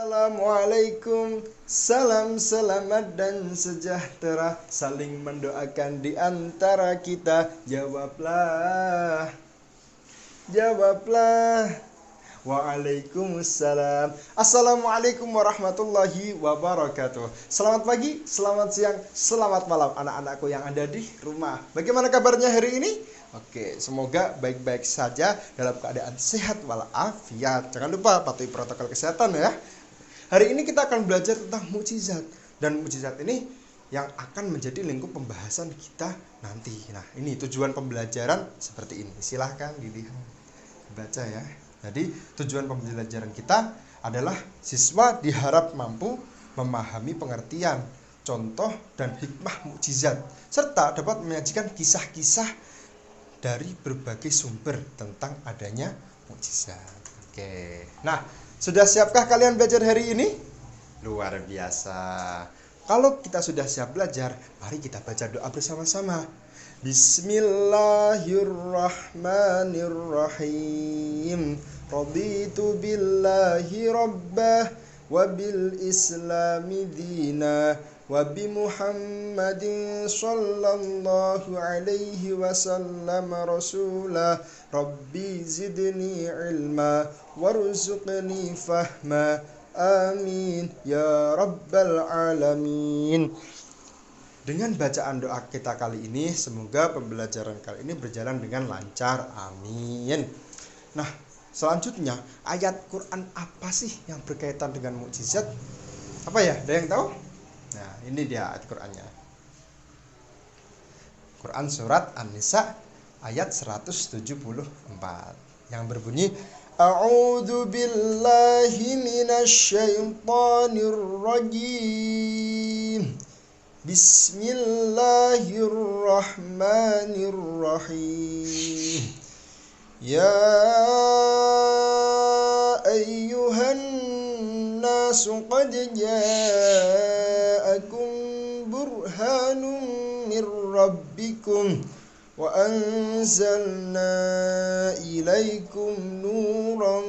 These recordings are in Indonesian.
Assalamualaikum, salam selamat dan sejahtera, saling mendoakan di antara kita. Jawablah, jawablah. Waalaikumsalam. Assalamualaikum warahmatullahi wabarakatuh. Selamat pagi, selamat siang, selamat malam anak-anakku yang ada di rumah. Bagaimana kabarnya hari ini? Oke, semoga baik-baik saja dalam keadaan sehat walafiat. Jangan lupa patuhi protokol kesehatan ya. Hari ini kita akan belajar tentang mukjizat. Dan mukjizat ini yang akan menjadi lingkup pembahasan kita nanti. Nah, ini tujuan pembelajaran seperti ini. Silahkan dilihat, baca ya. Jadi tujuan pembelajaran kita adalah siswa diharap mampu memahami pengertian, contoh, dan hikmah mukjizat, serta dapat menyajikan kisah-kisah dari berbagai sumber tentang adanya mukjizat. Oke. Nah, sudah siapkah kalian belajar hari ini? Luar biasa. Kalau kita sudah siap belajar, mari kita baca doa bersama-sama. Bismillahirrahmanirrahim. Raditu billahi rabbah wa bil islami dina wa bi Muhammadin sallallahu alaihi wasallam rasulah. Rabbi zidni ilma warzuqni fahma. Amin ya rabbal alamin. Dengan bacaan doa kita kali ini, semoga pembelajaran kali ini berjalan dengan lancar. Amin. Nah, selanjutnya ayat Quran apa sih yang berkaitan dengan mukjizat? Apa ya? Ada yang tahu? Nah, ini dia ayat Qurannya. Quran surat An-Nisa ayat 174 yang berbunyi, A'udzu billahi minasyaitonir rajim. Bismillahirrahmanirrahim. Ya ayyuhan nasu qad ja'akum burhanun mir rabbikum wa anzalna ilaikum nuran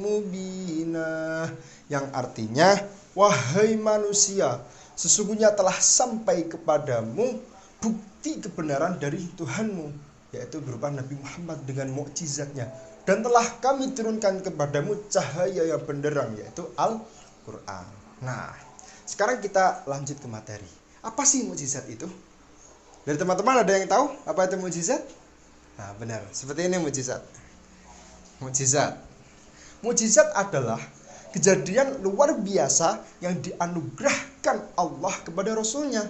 mubina. Yang artinya, wahai manusia, sesungguhnya telah sampai kepadamu bukti kebenaran dari Tuhanmu, yaitu berupa Nabi Muhammad dengan mukjizatnya, dan telah kami turunkan kepadamu cahaya yang benderang, yaitu Al-Quran. Nah, sekarang kita lanjut ke materi. Apa sih mukjizat itu? Dari teman-teman ada yang tahu apa itu mukjizat? Nah, benar, seperti ini mukjizat. Mukjizat adalah kejadian luar biasa yang dianugerahkan Allah kepada Rasulnya.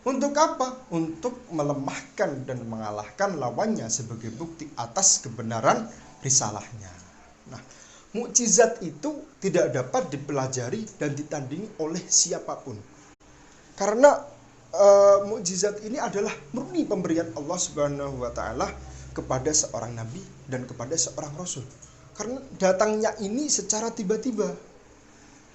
Untuk apa? Untuk melemahkan dan mengalahkan lawannya sebagai bukti atas kebenaran risalahnya. Nah, mukjizat itu tidak dapat dipelajari dan ditandingi oleh siapapun. Karena mukjizat ini adalah murni pemberian Allah Subhanahu wa taala kepada seorang nabi dan kepada seorang rasul. Karena datangnya ini secara tiba-tiba.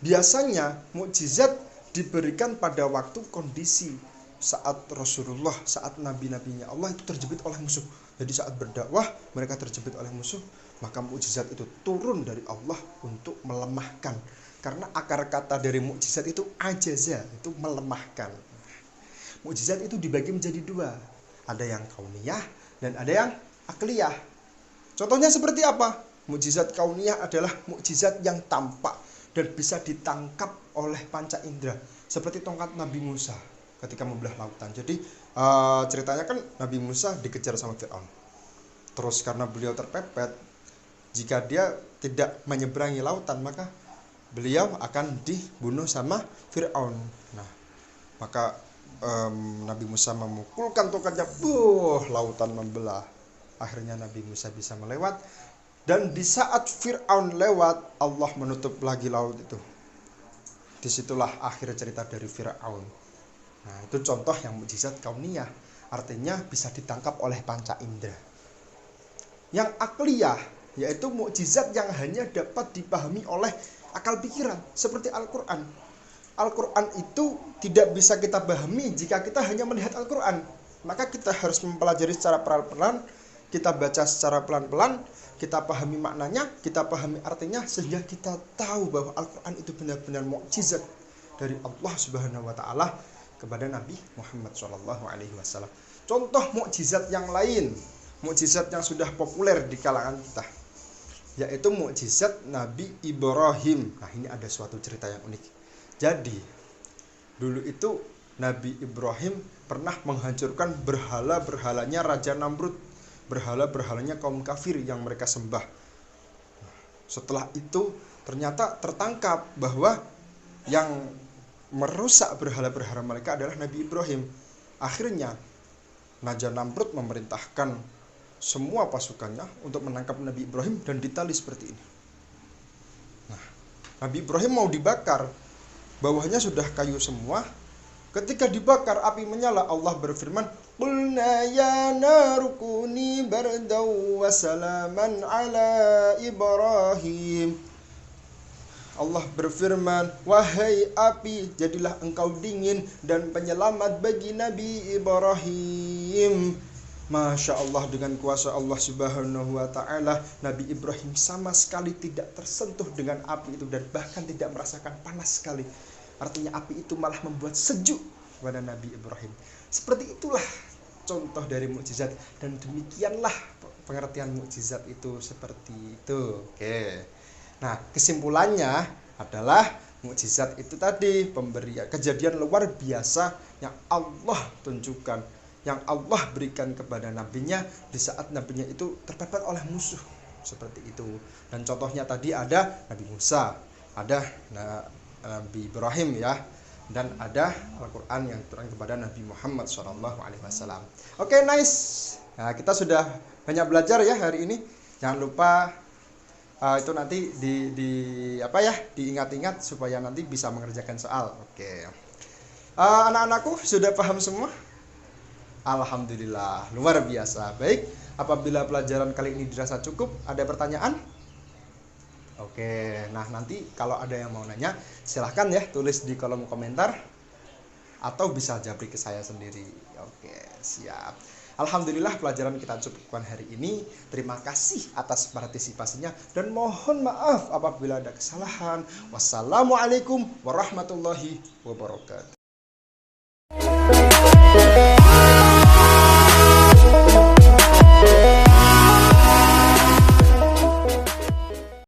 Biasanya mukjizat diberikan pada waktu kondisi saat Rasulullah, saat nabi-nabinya Allah itu terjepit oleh musuh. Jadi saat berdakwah mereka terjepit oleh musuh, maka mukjizat itu turun dari Allah untuk melemahkan. Karena akar kata dari mukjizat itu ajaza, itu melemahkan. Mukjizat itu dibagi menjadi dua. Ada yang kauniyah dan ada yang akliyah. Contohnya seperti apa? Mukjizat kauniyah adalah mukjizat yang tampak dan bisa ditangkap oleh panca indera, seperti tongkat Nabi Musa ketika membelah lautan. Jadi ceritanya kan Nabi Musa dikejar sama Fir'aun. Terus karena beliau terpepet, jika dia tidak menyeberangi lautan, maka beliau akan dibunuh sama Fir'aun. Nah, maka Nabi Musa memukulkan tongkatnya, lautan membelah. Akhirnya Nabi Musa bisa melewat. Dan di saat Fir'aun lewat, Allah menutup lagi laut itu. Disitulah akhir cerita dari Fir'aun. Nah, itu contoh yang mukjizat kauniyah. Artinya bisa ditangkap oleh panca indera. Yang akliyah, yaitu mukjizat yang hanya dapat dipahami oleh akal pikiran, seperti Al-Quran. Al-Quran itu tidak bisa kita pahami jika kita hanya melihat Al-Quran. Maka kita harus mempelajari secara pelan-pelan. kita baca secara pelan-pelan, kita pahami maknanya, kita pahami artinya, sehingga kita tahu bahwa Al-Quran itu benar-benar mukjizat dari Allah Subhanahu wa Ta'ala kepada Nabi Muhammad SAW. Contoh mukjizat yang lain, mukjizat yang sudah populer di kalangan kita, yaitu mukjizat Nabi Ibrahim. Nah, ini ada suatu cerita yang unik. Jadi, dulu itu Nabi Ibrahim pernah menghancurkan berhala-berhalanya Raja Namrud, berhala-berhalanya kaum kafir yang mereka sembah. Setelah itu ternyata tertangkap bahwa yang merusak berhala-berhala mereka adalah Nabi Ibrahim. Akhirnya Raja Namrud memerintahkan semua pasukannya untuk menangkap Nabi Ibrahim dan ditali seperti ini. Nah, Nabi Ibrahim mau dibakar, bawahnya sudah kayu semua. Ketika dibakar, api menyala. Allah berfirman, "Qulna ya naru kuni bardaw wa salaman ala Ibrahim." Allah berfirman, "Wahai api, jadilah engkau dingin dan penyelamat bagi Nabi Ibrahim." Masya Allah, dengan kuasa Allah Subhanahu wa Ta'ala, Nabi Ibrahim sama sekali tidak tersentuh dengan api itu dan bahkan tidak merasakan panas sekali. Artinya api itu malah membuat sejuk kepada Nabi Ibrahim. Seperti itulah contoh dari mukjizat, dan demikianlah pengertian mukjizat itu seperti itu. Oke. Nah, kesimpulannya adalah mukjizat itu tadi pemberian kejadian luar biasa yang Allah tunjukkan, yang Allah berikan kepada nabinya di saat nabinya itu terpepet oleh musuh, seperti itu. Dan contohnya tadi ada Nabi Musa, ada Nabi Ibrahim ya, dan ada Al-Quran yang diturunkan kepada Nabi Muhammad SAW. Oke, nice. Nah, kita sudah banyak belajar ya hari ini. Jangan lupa itu nanti diingat-ingat supaya nanti bisa mengerjakan soal. Oke. Anak-anakku sudah paham semua? Alhamdulillah, luar biasa. Baik, apabila pelajaran kali ini dirasa cukup, ada pertanyaan? Oke, nah nanti kalau ada yang mau nanya, silahkan ya tulis di kolom komentar, atau bisa japri ke saya sendiri. Oke, siap. Alhamdulillah, pelajaran kita cukupkan hari ini. Terima kasih atas partisipasinya dan mohon maaf apabila ada kesalahan. Wassalamualaikum warahmatullahi wabarakatuh.